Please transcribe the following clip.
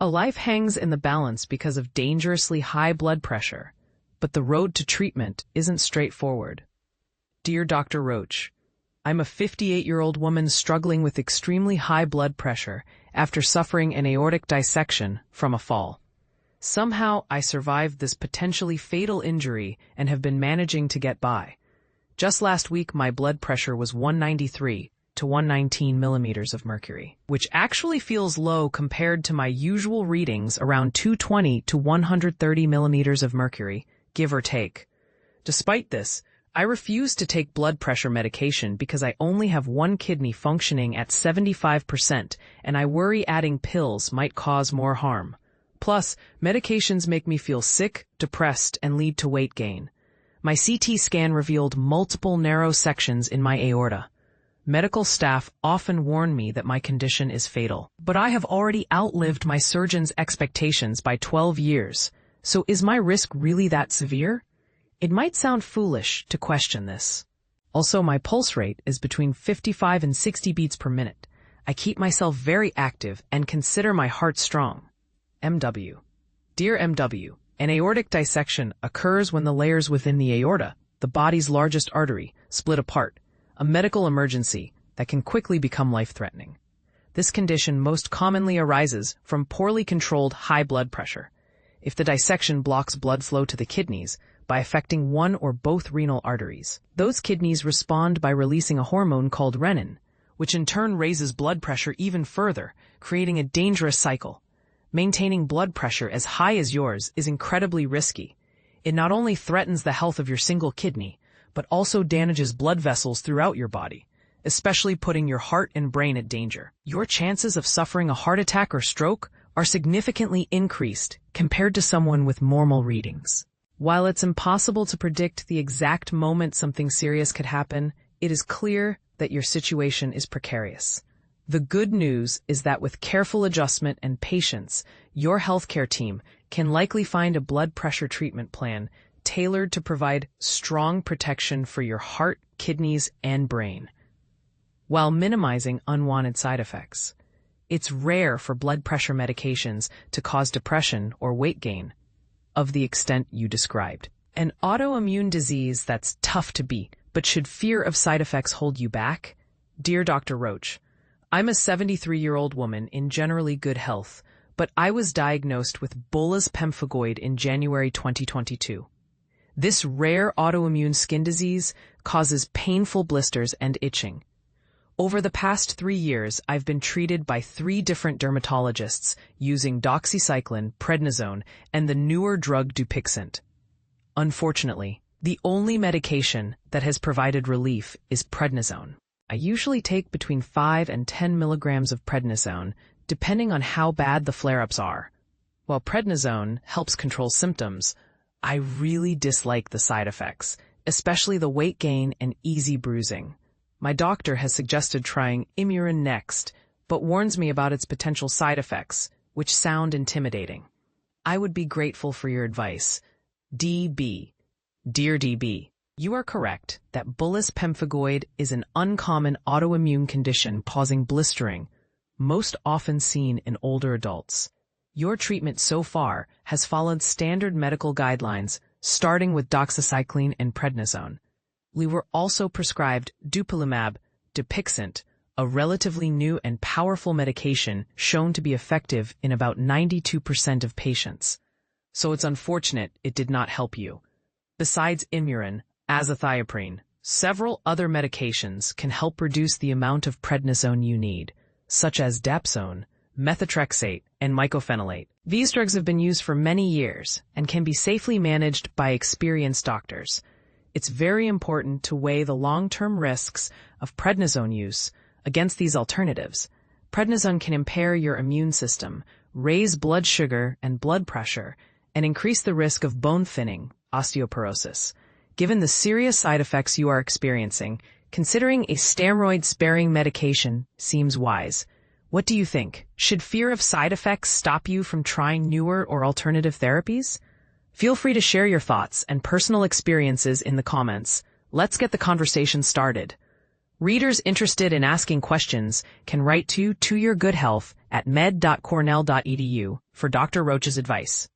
A life hangs in the balance because of dangerously high blood pressure, but the road to treatment isn't straightforward. Dear Dr. Roach, I'm a 58-year-old woman struggling with extremely high blood pressure after suffering an aortic dissection from a fall. Somehow, I survived this potentially fatal injury and have been managing to get by. Just last week, my blood pressure was 193 to 119 millimeters of mercury, which actually feels low compared to my usual readings around 220 to 130 millimeters of mercury, give or take. Despite this, I refuse to take blood pressure medication because I only have one kidney functioning at 75%, and I worry adding pills might cause more harm. Plus, medications make me feel sick, depressed, and lead to weight gain. My CT scan revealed multiple narrow sections in my aorta. Medical staff often warn me that my condition is fatal, but I have already outlived my surgeon's expectations by 12 years. So is my risk really that severe? It might sound foolish to question this. Also, my pulse rate is between 55 and 60 beats per minute. I keep myself very active and consider my heart strong. MW. Dear MW, an aortic dissection occurs when the layers within the aorta, the body's largest artery, split apart, a medical emergency that can quickly become life-threatening. This condition most commonly arises from poorly controlled high blood pressure. If the dissection blocks blood flow to the kidneys by affecting one or both renal arteries, those kidneys respond by releasing a hormone called renin, which in turn raises blood pressure even further, creating a dangerous cycle. Maintaining blood pressure as high as yours is incredibly risky. It not only threatens the health of your single kidney, but also damages blood vessels throughout your body, especially putting your heart and brain at danger. Your chances of suffering a heart attack or stroke are significantly increased compared to someone with normal readings. While it's impossible to predict the exact moment something serious could happen, it is clear that your situation is precarious. The good news is that with careful adjustment and patience, your healthcare team can likely find a blood pressure treatment plan tailored to provide strong protection for your heart, kidneys, and brain, while minimizing unwanted side effects. It's rare for blood pressure medications to cause depression or weight gain of the extent you described. An autoimmune disease that's tough to beat, but should fear of side effects hold you back? Dear Dr. Roach, I'm a 73-year-old woman in generally good health, but I was diagnosed with Bullous Pemphigoid in January 2022. This rare autoimmune skin disease causes painful blisters and itching. Over the past 3 years, I've been treated by 3 different dermatologists using doxycycline, prednisone, and the newer drug Dupixent. Unfortunately, the only medication that has provided relief is prednisone. I usually take between 5 and 10 milligrams of prednisone, depending on how bad the flare-ups are. While prednisone helps control symptoms, I really dislike the side effects, especially the weight gain and easy bruising. My doctor has suggested trying Imurin next, but warns me about its potential side effects, which sound intimidating. I would be grateful for your advice. DB. Dear DB, you are correct that Bullous Pemphigoid is an uncommon autoimmune condition causing blistering, most often seen in older adults. Your treatment so far has followed standard medical guidelines, starting with doxycycline and prednisone. We were also prescribed dupilumab, Dupixent, a relatively new and powerful medication shown to be effective in about 92% of patients. So it's unfortunate it did not help you. Besides Imurin, azathioprine, several other medications can help reduce the amount of prednisone you need, such as dapsone, methotrexate, and mycophenolate. These drugs have been used for many years and can be safely managed by experienced doctors. It's very important to weigh the long-term risks of prednisone use against these alternatives. Prednisone can impair your immune system, raise blood sugar and blood pressure, and increase the risk of bone thinning, osteoporosis. Given the serious side effects you are experiencing, considering a steroid-sparing medication seems wise. What do you think? Should fear of side effects stop you from trying newer or alternative therapies? Feel free to share your thoughts and personal experiences in the comments. Let's get the conversation started. Readers interested in asking questions can write to Your Good Health at med.cornell.edu for Dr. Roach's advice.